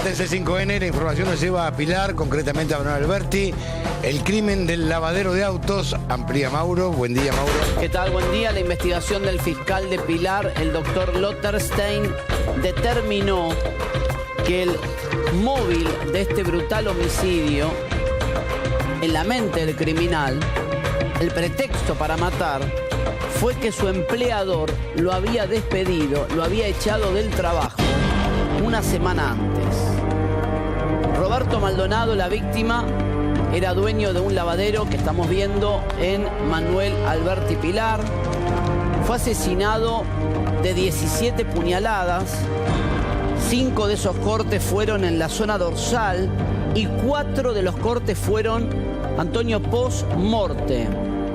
Martes de 5N, la información nos lleva a Pilar, concretamente a Manuel Alberti. El crimen del lavadero de autos, amplía Mauro. Buen día, Mauro. ¿Qué tal? Buen día. La investigación del fiscal de Pilar, el doctor Lotterstein, determinó que el móvil de este brutal homicidio, en la mente del criminal, el pretexto para matar, fue que su empleador lo había despedido, lo había echado del trabajo una semana antes. Roberto Maldonado, la víctima, era dueño de un lavadero que estamos viendo en Manuel Alberti Pilar. Fue asesinado de 17 puñaladas. 5 de esos cortes fueron en la zona dorsal y 4 de los cortes fueron Antonio post-morte.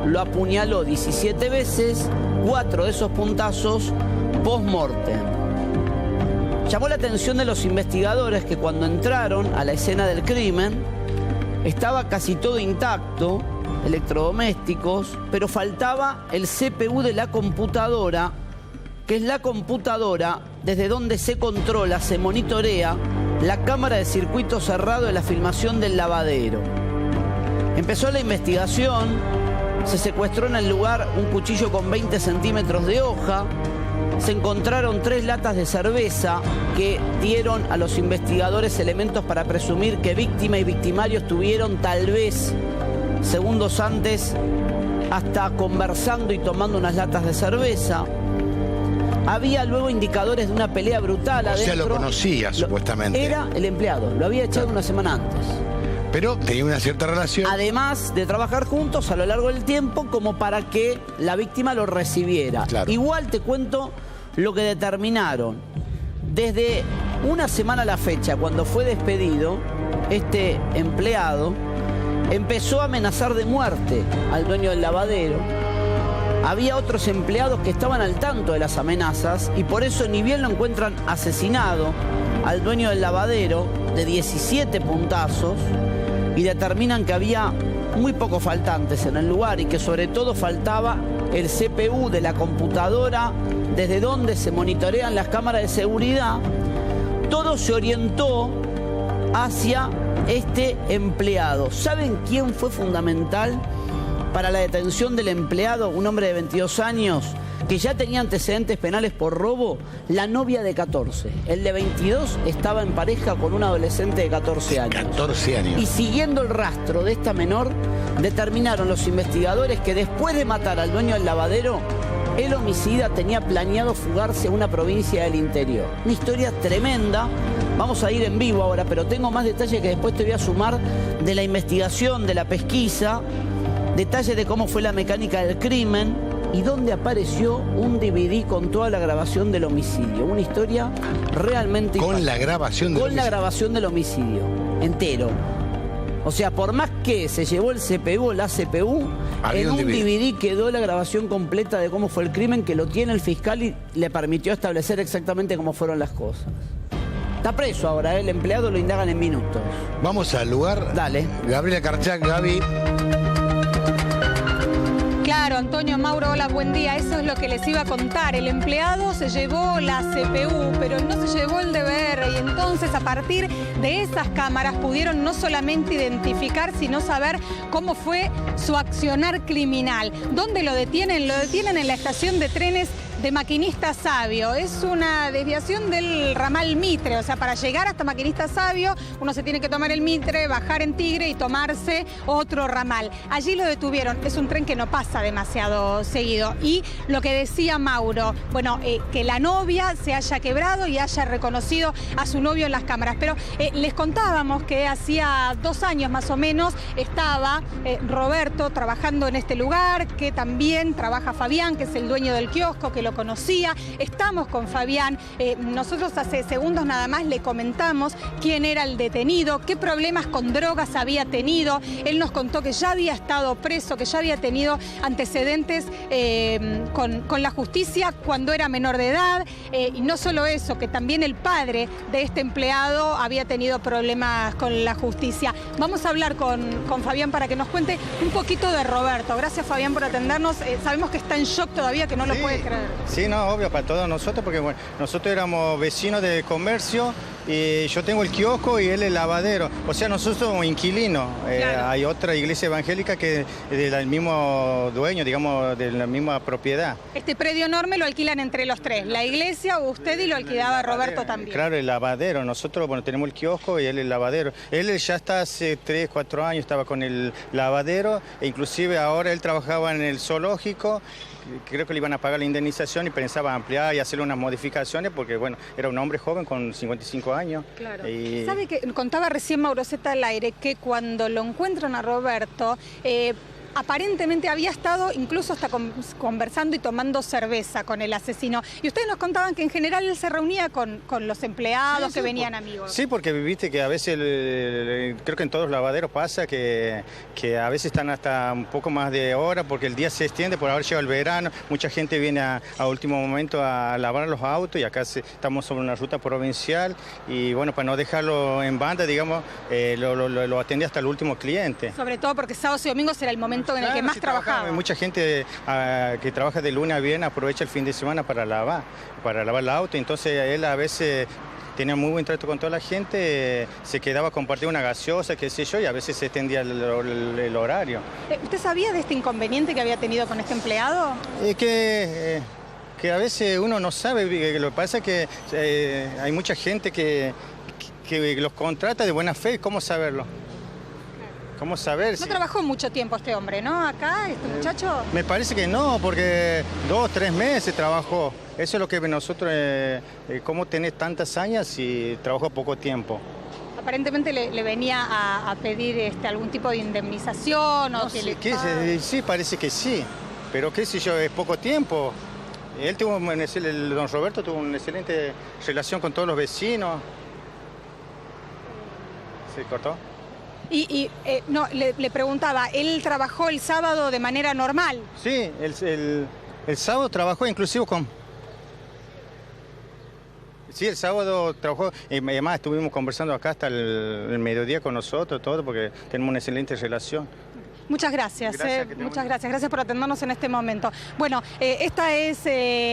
Lo apuñaló 17 veces, 4 de esos puntazos post-morte. Llamó la atención de los investigadores que cuando entraron a la escena del crimen estaba casi todo intacto, electrodomésticos, pero faltaba el CPU de la computadora, que es la computadora desde donde se controla, se monitorea la cámara de circuito cerrado de la filmación del lavadero. Empezó la investigación, se secuestró en el lugar un cuchillo con 20 centímetros de hoja, se encontraron 3 latas de cerveza que dieron a los investigadores elementos para presumir que víctima y victimario estuvieron tal vez segundos antes hasta conversando y tomando unas latas de cerveza. Había luego indicadores de una pelea brutal adentro. O sea, lo conocía, supuestamente. Era el empleado, lo había echado una semana antes. Pero tenía una cierta relación. Además de trabajar juntos a lo largo del tiempo como para que la víctima lo recibiera. Claro. Igual te cuento lo que determinaron. Desde una semana a la fecha, cuando fue despedido, este empleado empezó a amenazar de muerte al dueño del lavadero. Había otros empleados que estaban al tanto de las amenazas y por eso ni bien lo encuentran asesinado al dueño del lavadero de 17 puntazos y determinan que había muy pocos faltantes en el lugar y que sobre todo faltaba el CPU de la computadora desde donde se monitorean las cámaras de seguridad. Todo se orientó hacia este empleado. ¿Saben quién fue fundamental para la detención del empleado? Un hombre de 22 años que ya tenía antecedentes penales por robo. La novia de 14. El de 22 estaba en pareja con un adolescente de 14 años. 14 años. Y siguiendo el rastro de esta menor, determinaron los investigadores que después de matar al dueño del lavadero, el homicida tenía planeado fugarse a una provincia del interior. Una historia tremenda. Vamos a ir en vivo ahora, pero tengo más detalles que después te voy a sumar de la investigación, de la pesquisa, detalles de cómo fue la mecánica del crimen y dónde apareció un DVD con toda la grabación del homicidio. Una historia realmente Con la grabación del homicidio. Con la grabación del homicidio, entero. O sea, por más que se llevó el CPU, la CPU, había en un DVD. DVD quedó la grabación completa de cómo fue el crimen, que lo tiene el fiscal y le permitió establecer exactamente cómo fueron las cosas. Está preso ahora, el empleado lo indagan en minutos. Vamos al lugar. Dale. Gabriela Karchak, Gaby. Claro, Antonio, Mauro, hola, buen día. Eso es lo que les iba a contar. El empleado se llevó la CPU, pero no se llevó el DVR. Y entonces, a partir de esas cámaras, pudieron no solamente identificar, sino saber cómo fue su accionar criminal. ¿Dónde lo detienen? Lo detienen en la estación de trenes de Maquinista Sabio. Es una desviación del ramal Mitre, o sea, para llegar hasta Maquinista Sabio uno se tiene que tomar el Mitre, bajar en Tigre y tomarse otro ramal. Allí lo detuvieron. Es un tren que no pasa demasiado seguido. Y lo que decía Mauro, bueno, que la novia se haya quebrado y haya reconocido a su novio en las cámaras. Pero les contábamos que hacía 2 años más o menos estaba Roberto trabajando en este lugar, que también trabaja Fabián, que es el dueño del kiosco, que lo conocía. Estamos con Fabián. Nosotros hace segundos nada más le comentamos quién era el detenido, qué problemas con drogas había tenido. Él nos contó que ya había estado preso, que ya había tenido antecedentes con la justicia cuando era menor de edad. Y no solo eso, que también el padre de este empleado había tenido problemas con la justicia. Vamos a hablar con Fabián para que nos cuente un poquito de Roberto. Gracias, Fabián, por atendernos. Sabemos que está en shock todavía, que no lo puede creer. Sí, no, obvio, para todos nosotros, porque bueno, nosotros éramos vecinos de comercio y yo tengo el kiosco y él el lavadero. O sea, nosotros somos inquilinos. Claro. Hay otra iglesia evangélica que es del mismo dueño, digamos, de la misma propiedad. Este predio enorme lo alquilan entre los tres, la iglesia, usted y lo alquilaba Roberto también. Claro, el lavadero. Nosotros, bueno, tenemos el kiosco y él el lavadero. Él ya está hace 3, 4 años, estaba con el lavadero, e inclusive ahora él trabajaba en el zoológico. Creo que le iban a pagar la indemnización y pensaba ampliar y hacerle unas modificaciones porque, bueno, era un hombre joven con 55 años. Claro. Y... ¿Sabe que contaba recién Mauro Zeta al aire que cuando lo encuentran a Roberto, aparentemente había estado incluso hasta conversando y tomando cerveza con el asesino? Y ustedes nos contaban que en general él se reunía con los empleados, sí, que venían amigos. Sí, porque viste que a veces, creo que en todos los lavaderos pasa que a veces están hasta un poco más de hora porque el día se extiende por haber llegado el verano. Mucha gente viene a último momento a lavar los autos y acá estamos sobre una ruta provincial y bueno, para no dejarlo en banda, digamos, lo atendí hasta el último cliente. Sobre todo porque sábados y domingos era el momento en el que más trabajaba. Mucha gente que trabaja de lunes a viernes aprovecha el fin de semana para lavar el auto. Entonces él a veces tenía muy buen trato con toda la gente, se quedaba a compartir una gaseosa, qué sé yo, y a veces se extendía el horario. ¿Usted sabía de este inconveniente que había tenido con este empleado? Que a veces uno no sabe. Lo que pasa es que hay mucha gente que los contrata de buena fe. ¿Cómo saberlo? ¿Cómo saber? No trabajó mucho tiempo este hombre, ¿no? Acá, este muchacho. Me parece que no, porque 2, 3 meses trabajó. Eso es lo que nosotros, ¿cómo tenés tantas años y trabajó poco tiempo? Aparentemente le venía a pedir algún tipo de indemnización o no sé, sí, parece que sí, pero qué sé yo, es poco tiempo. Él tuvo, el don Roberto tuvo una excelente relación con todos los vecinos. ¿Se cortó? No, le preguntaba, ¿él trabajó el sábado de manera normal? Sí, el sábado trabajó inclusive con... Sí, el sábado trabajó, además estuvimos conversando acá hasta el mediodía con nosotros, todo, porque tenemos una excelente relación. Muchas gracias, muchas gracias. Gracias por atendernos en este momento. Bueno, esta es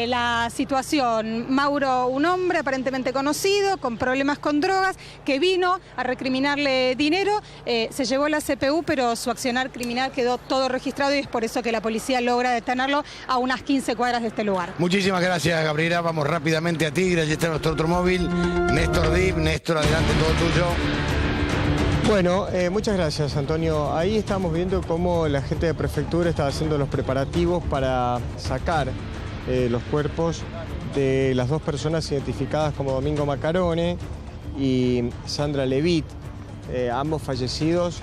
la situación. Mauro, un hombre aparentemente conocido, con problemas con drogas, que vino a recriminarle dinero, se llevó la CPU, pero su accionar criminal quedó todo registrado y es por eso que la policía logra detenerlo a unas 15 cuadras de este lugar. Muchísimas gracias, Gabriela. Vamos rápidamente a Tigre, allí está nuestro otro móvil. Néstor Dip, Néstor, adelante, todo tuyo. Bueno, muchas gracias, Antonio. Ahí estamos viendo cómo la gente de prefectura está haciendo los preparativos para sacar los cuerpos de las 2 personas identificadas como Domingo Macarone y Sandra Levitt, ambos fallecidos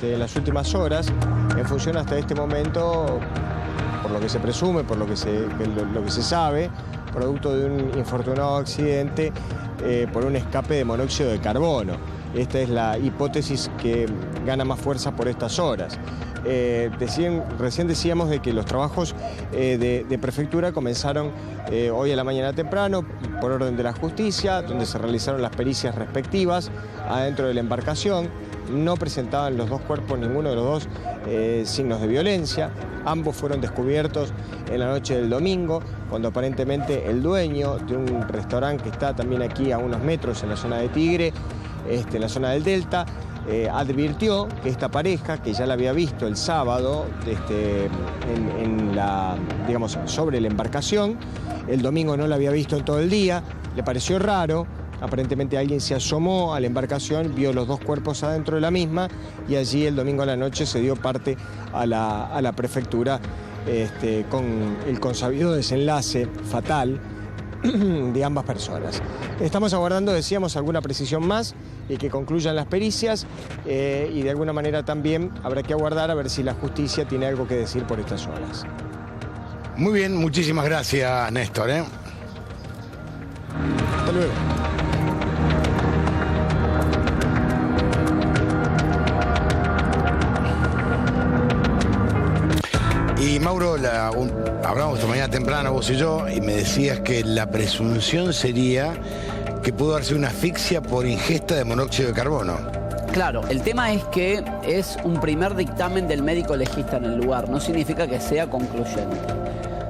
en las últimas horas, en función hasta este momento, por lo que se presume, por lo que se sabe, producto de un infortunado accidente por un escape de monóxido de carbono. Esta es la hipótesis que gana más fuerza por estas horas. Recién decíamos de que los trabajos de prefectura comenzaron hoy a la mañana temprano por orden de la justicia, donde se realizaron las pericias respectivas adentro de la embarcación. No presentaban los 2 cuerpos, ninguno de los 2, signos de violencia. Ambos fueron descubiertos en la noche del domingo, cuando aparentemente el dueño de un restaurante que está también aquí a unos metros en la zona de Tigre, en la zona del Delta, advirtió que esta pareja, que ya la había visto el sábado sobre la embarcación, el domingo no la había visto en todo el día, le pareció raro. Aparentemente alguien se asomó a la embarcación, vio los 2 cuerpos adentro de la misma y allí el domingo a la noche se dio parte a la prefectura con el consabido desenlace fatal de ambas personas. Estamos aguardando, decíamos, alguna precisión más y que concluyan las pericias y de alguna manera también habrá que aguardar a ver si la justicia tiene algo que decir por estas horas. Muy bien, muchísimas gracias, Néstor. Hasta luego. Y Mauro, hablamos esta mañana temprano vos y yo, y me decías que la presunción sería que pudo darse una asfixia por ingesta de monóxido de carbono. Claro, el tema es que es un primer dictamen del médico legista en el lugar, no significa que sea concluyente.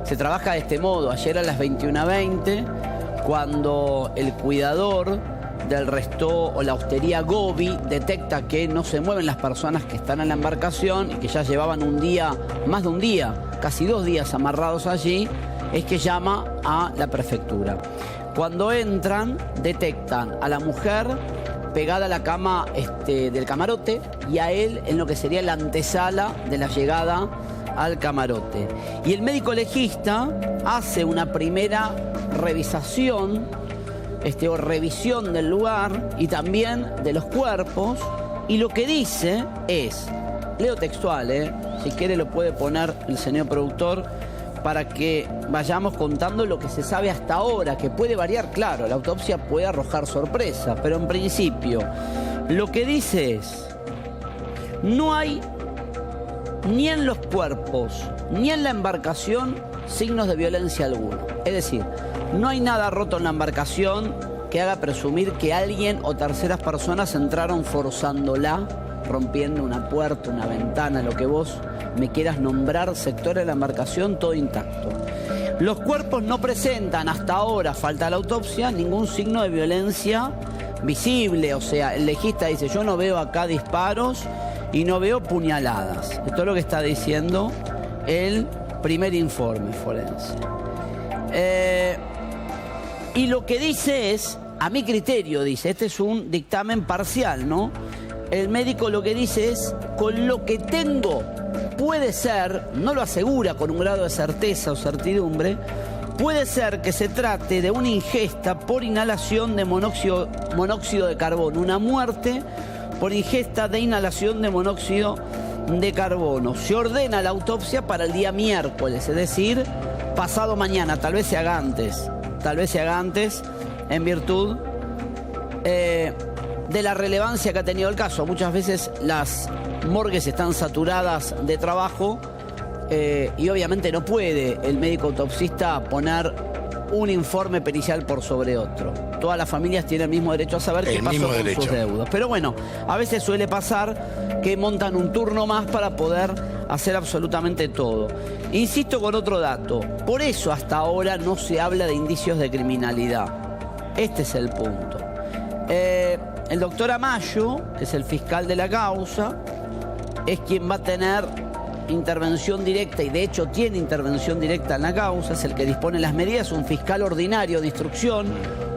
Se trabaja de este modo. Ayer a las 21:20, cuando el cuidador del resto o la hostería Gobi detecta que no se mueven las personas que están en la embarcación y que ya llevaban un día, más de un día, casi 2 días amarrados allí, es que llama a la prefectura. Cuando entran, detectan a la mujer pegada a la cama del camarote y a él en lo que sería la antesala de la llegada al camarote. Y el médico legista hace una primera revisación o revisión del lugar y también de los cuerpos, y lo que dice es, leo textual, si quiere lo puede poner el señor productor para que vayamos contando lo que se sabe hasta ahora, que puede variar, claro, la autopsia puede arrojar sorpresa, pero en principio lo que dice es, no hay ni en los cuerpos ni en la embarcación signos de violencia alguna. Es decir, no hay nada roto en la embarcación que haga presumir que alguien o terceras personas entraron forzándola, rompiendo una puerta, una ventana, lo que vos me quieras nombrar, sector de la embarcación, todo intacto. Los cuerpos no presentan hasta ahora, falta la autopsia, ningún signo de violencia visible. O sea, el legista dice, yo no veo acá disparos y no veo puñaladas. Esto es lo que está diciendo el primer informe forense. Y lo que dice es, a mi criterio dice, este es un dictamen parcial, ¿no? El médico lo que dice es, con lo que tengo, puede ser, no lo asegura con un grado de certeza o certidumbre, puede ser que se trate de una ingesta por inhalación de monóxido de carbono, una muerte por ingesta de inhalación de monóxido de carbono. Se ordena la autopsia para el día miércoles, es decir, pasado mañana, tal vez se haga antes, en virtud de la relevancia que ha tenido el caso. Muchas veces las morgues están saturadas de trabajo y obviamente no puede el médico autopsista poner un informe pericial por sobre otro. Todas las familias tienen el mismo derecho a saber qué pasó con sus deudos. Pero bueno, a veces suele pasar que montan un turno más para poder hacer absolutamente todo. Insisto con otro dato. Por eso hasta ahora no se habla de indicios de criminalidad. Este es el punto. El doctor Amayo, que es el fiscal de la causa, es quien va a tener intervención directa, y de hecho tiene intervención directa en la causa, es el que dispone las medidas, un fiscal ordinario de instrucción.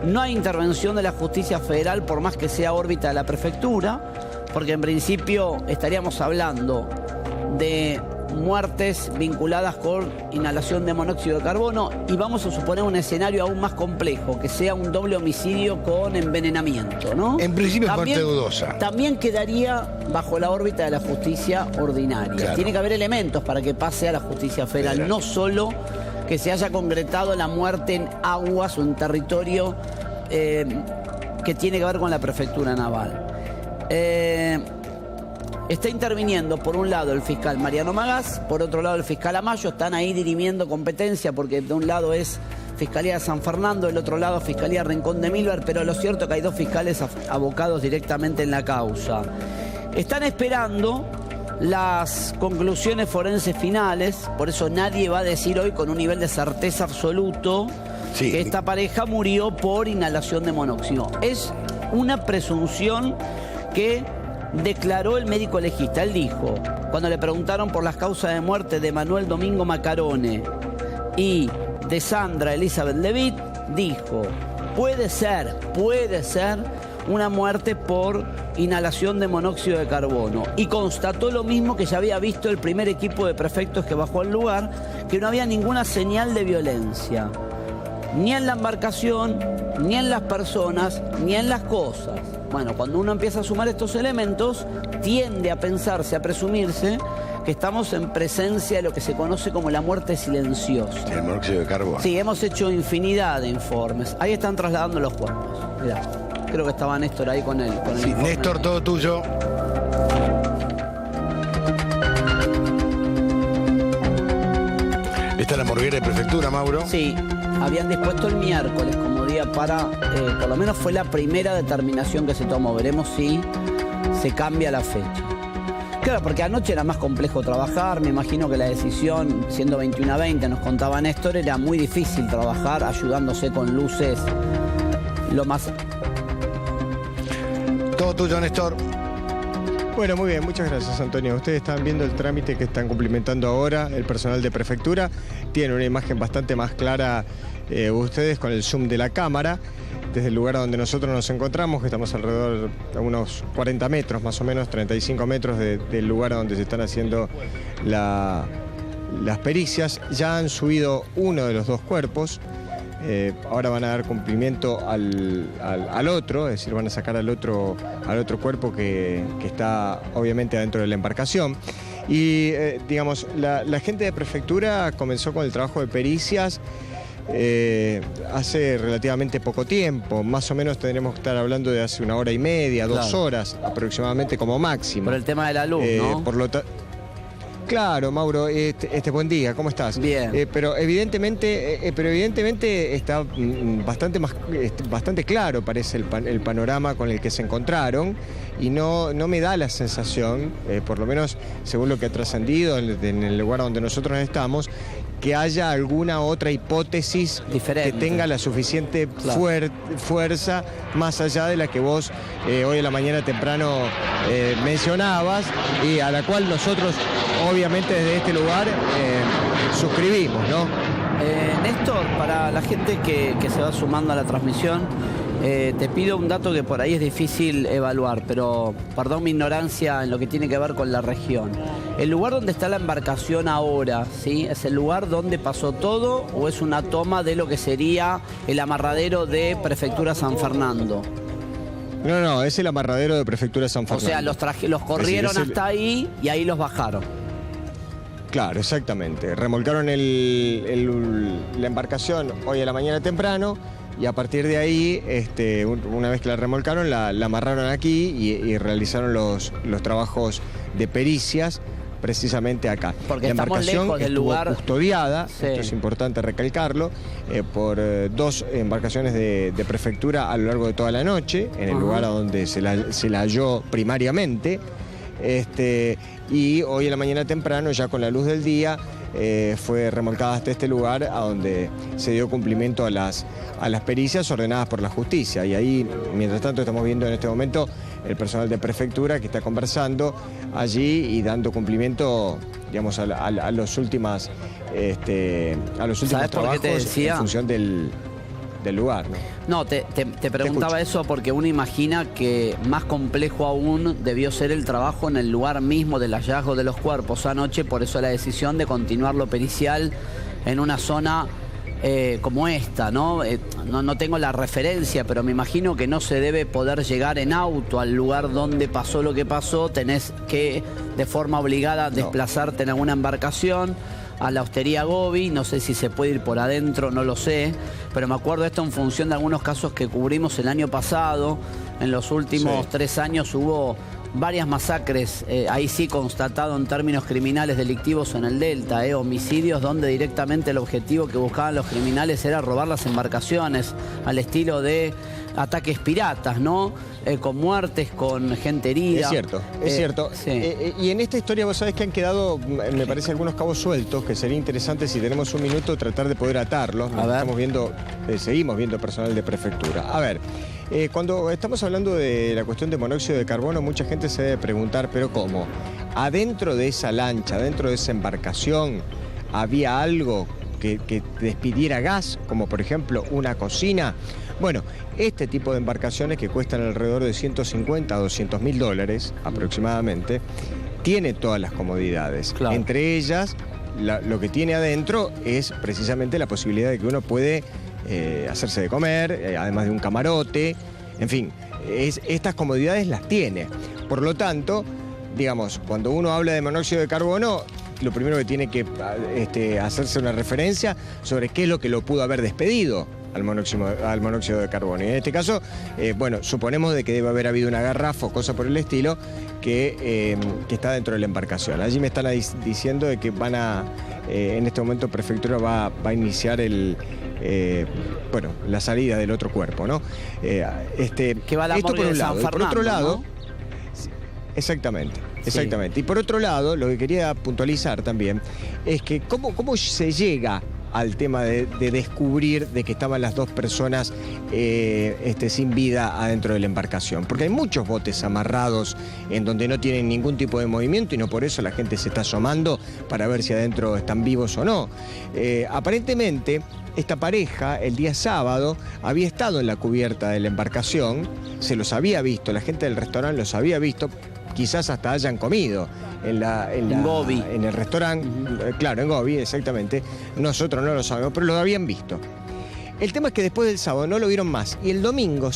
No hay intervención de la justicia federal por más que sea órbita de la prefectura, porque en principio estaríamos hablando de muertes vinculadas con inhalación de monóxido de carbono, y vamos a suponer un escenario aún más complejo, que sea un doble homicidio con envenenamiento, ¿no? En principio es muerte dudosa. También quedaría bajo la órbita de la justicia ordinaria. Claro. Tiene que haber elementos para que pase a la justicia federal, no solo que se haya concretado la muerte en aguas o en territorio que tiene que ver con la prefectura naval. Está interviniendo por un lado el fiscal Mariano Magás, por otro lado el fiscal Amayo. Están ahí dirimiendo competencia porque de un lado es Fiscalía de San Fernando, del otro lado Fiscalía Rincón de Milver, pero lo cierto es que hay 2 fiscales abocados directamente en la causa. Están esperando las conclusiones forenses finales, por eso nadie va a decir hoy con un nivel de certeza absoluto que esta pareja murió por inhalación de monóxido. Es una presunción que declaró el médico legista. Él dijo, cuando le preguntaron por las causas de muerte de Manuel Domingo Macarone y de Sandra Elizabeth Levitt, dijo, puede ser una muerte por inhalación de monóxido de carbono. Y constató lo mismo que ya había visto el primer equipo de prefectos que bajó al lugar, que no había ninguna señal de violencia, ni en la embarcación, ni en las personas, ni en las cosas. Bueno, cuando uno empieza a sumar estos elementos, tiende a pensarse, a presumirse que estamos en presencia de lo que se conoce como la muerte silenciosa. El monóxido de carbono. Sí, hemos hecho infinidad de informes. Ahí están trasladando los cuerpos. Mirá, creo que estaba Néstor ahí con él. Sí, Néstor, todo tuyo. ¿Esta es la morguera de prefectura, Mauro? Sí, habían dispuesto el miércoles como día para, por lo menos fue la primera determinación que se tomó. Veremos si se cambia la fecha. Claro, porque anoche era más complejo trabajar. Me imagino que la decisión, siendo 21 a 20, nos contaba Néstor, era muy difícil trabajar ayudándose con luces lo más Todo tuyo, Néstor. Bueno, muy bien, muchas gracias, Antonio. Ustedes están viendo el trámite que están cumplimentando ahora el personal de prefectura. Tienen una imagen bastante más clara ustedes con el zoom de la cámara. Desde el lugar donde nosotros nos encontramos, que estamos alrededor de unos 40 metros, más o menos, 35 metros del lugar donde se están haciendo las pericias. Ya han subido uno de los dos cuerpos. Ahora van a dar cumplimiento al otro, es decir, van a sacar al otro cuerpo que está obviamente adentro de la embarcación. Y digamos, la gente de prefectura comenzó con el trabajo de pericias hace relativamente poco tiempo. Más o menos tendremos que estar hablando de hace 1 hora y media, 2 horas aproximadamente como máximo. Por el tema de la luz, ¿no? Claro, Mauro, buen día, ¿cómo estás? Bien. Pero evidentemente está bastante claro, parece el panorama con el que se encontraron, y no me da la sensación, por lo menos según lo que ha trascendido en el lugar donde nosotros estamos, que haya alguna otra hipótesis diferente, que tenga la suficiente fuerza más allá de la que vos hoy en la mañana temprano mencionabas, y a la cual nosotros obviamente desde este lugar suscribimos, ¿no? Néstor, para la gente que se va sumando a la transmisión, te pido un dato que por ahí es difícil evaluar, pero perdón mi ignorancia en lo que tiene que ver con la región. ¿El lugar donde está la embarcación ahora, ¿sí? ¿Es el lugar donde pasó todo o es una toma de lo que sería el amarradero de Prefectura San Fernando? No, es el amarradero de Prefectura San Fernando. O sea, los corrieron hasta ahí y ahí los bajaron. Claro, exactamente. Remolcaron la embarcación hoy a la mañana temprano, y a partir de ahí, una vez que la remolcaron, la amarraron aquí y realizaron los trabajos de pericias precisamente acá. Porque la embarcación lejos del lugar custodiada, sí. Esto es importante recalcarlo, por 2 embarcaciones de prefectura a lo largo de toda la noche, en el lugar a donde se la halló primariamente. Y hoy en la mañana temprano, ya con la luz del día, fue remolcada hasta este lugar, a donde se dio cumplimiento a las pericias ordenadas por la justicia. Y ahí, mientras tanto, estamos viendo en este momento el personal de prefectura que está conversando allí y dando cumplimiento, digamos, a los últimos trabajos en función del lugar, ¿no? No, te preguntaba eso porque uno imagina que más complejo aún debió ser el trabajo en el lugar mismo del hallazgo de los cuerpos anoche, por eso la decisión de continuar lo pericial en una zona como esta, ¿no? No tengo la referencia, pero me imagino que no se debe poder llegar en auto al lugar donde pasó lo que pasó, tenés que de forma obligada desplazarte en alguna embarcación a la hostería Gobi, no sé si se puede ir por adentro, no lo sé, pero me acuerdo esto en función de algunos casos que cubrimos el año pasado. En los últimos 3 años hubo varias masacres, ahí sí constatado en términos criminales delictivos en el Delta, homicidios donde directamente el objetivo que buscaban los criminales era robar las embarcaciones, al estilo de ataques piratas, ¿no? Con muertes, con gente herida. Es cierto. Sí. Y en esta historia vos sabés que han quedado, me parece, algunos cabos sueltos, que sería interesante, si tenemos un minuto, tratar de poder atarlos. Estamos viendo, seguimos viendo personal de prefectura. A ver, cuando estamos hablando de la cuestión de monóxido de carbono, mucha gente se debe preguntar, ¿pero cómo? ¿Adentro de esa lancha, adentro de esa embarcación, había algo que despidiera gas, como por ejemplo una cocina? Bueno, este tipo de embarcaciones, que cuestan alrededor de 150 a 200 mil dólares aproximadamente, tiene todas las comodidades. Claro. Entre ellas, lo que tiene adentro es precisamente la posibilidad de que uno puede hacerse de comer, además de un camarote, en fin, estas comodidades las tiene. Por lo tanto, digamos, cuando uno habla de monóxido de carbono, lo primero que tiene que hacerse una referencia sobre qué es lo que lo pudo haber despedido al monóxido de carbono. Y en este caso, bueno, suponemos de que debe haber habido una garrafa o cosa por el estilo que está dentro de la embarcación. Allí me están diciendo de que en este momento Prefectura va a iniciar la salida del otro cuerpo, ¿no? Que va a la morgue de San Fernando, y por otro lado, ¿no? Exactamente. Y por otro lado, lo que quería puntualizar también es que cómo se llega al tema de descubrir de que estaban las 2 personas sin vida adentro de la embarcación. Porque hay muchos botes amarrados en donde no tienen ningún tipo de movimiento y no por eso la gente se está asomando para ver si adentro están vivos o no. Aparentemente, esta pareja el día sábado había estado en la cubierta de la embarcación, se los había visto, la gente del restaurante los había visto, quizás hasta hayan comido en Gobi. En el restaurante, claro, en Gobi, exactamente. Nosotros no lo sabemos, pero lo habían visto. El tema es que después del sábado no lo vieron más y el domingo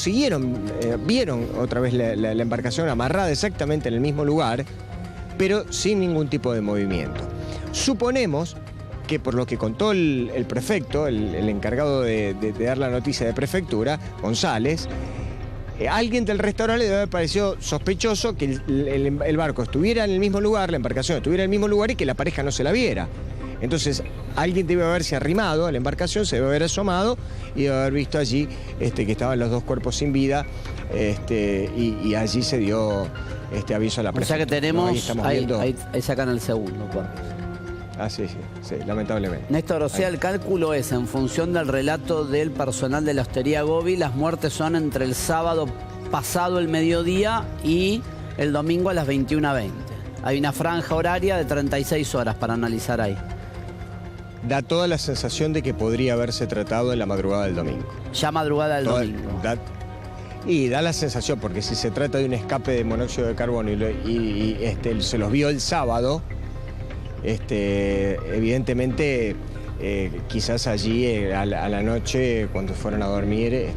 vieron otra vez la embarcación amarrada exactamente en el mismo lugar, pero sin ningún tipo de movimiento. Suponemos que por lo que contó el prefecto, el encargado de dar la noticia de prefectura, González, alguien del restaurante le debe haber parecido sospechoso que el barco estuviera en el mismo lugar, la embarcación estuviera en el mismo lugar y que la pareja no se la viera. Entonces, alguien debe haberse arrimado a la embarcación, se debe haber asomado y debe haber visto allí que estaban los 2 cuerpos sin vida y allí se dio aviso a la prefectura. O sea que tenemos, ahí estamos viendo. ahí sacan el segundo cuerpo. Ah, sí, lamentablemente. Néstor, o sea, el cálculo es, en función del relato del personal de la Hostería Gobi, las muertes son entre el sábado pasado el mediodía y el domingo a las 21:20. Hay una franja horaria de 36 horas para analizar ahí. Da toda la sensación de que podría haberse tratado en la madrugada del domingo. Ya madrugada del domingo. Y da la sensación, porque si se trata de un escape de monóxido de carbono y se los vio el sábado, evidentemente quizás allí a la noche, cuando fueron a dormir,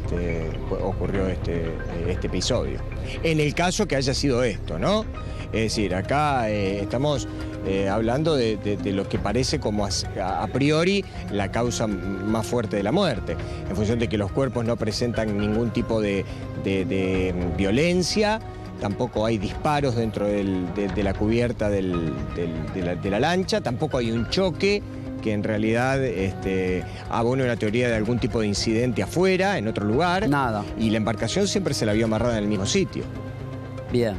ocurrió este episodio. En el caso que haya sido esto, ¿no? Es decir, acá estamos hablando de lo que parece como a priori la causa más fuerte de la muerte, en función de que los cuerpos no presentan ningún tipo de violencia, tampoco hay disparos dentro de la cubierta de la lancha, tampoco hay un choque que en realidad abone una teoría de algún tipo de incidente afuera, en otro lugar. Nada. Y la embarcación siempre se la vio amarrada en el mismo sitio. Bien.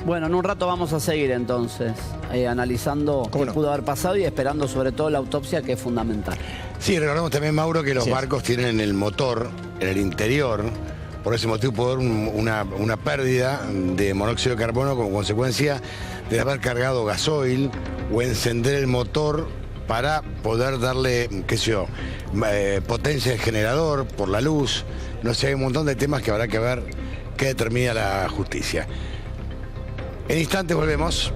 Bueno, en un rato vamos a seguir entonces analizando qué pudo haber pasado y esperando sobre todo la autopsia, que es fundamental. Sí, recordemos también, Mauro, que los barcos tienen el motor en el interior. Por ese motivo puede haber una pérdida de monóxido de carbono como consecuencia de haber cargado gasoil o encender el motor para poder darle, qué sé yo, potencia de generador por la luz. No sé, hay un montón de temas que habrá que ver qué determina la justicia. En instantes volvemos.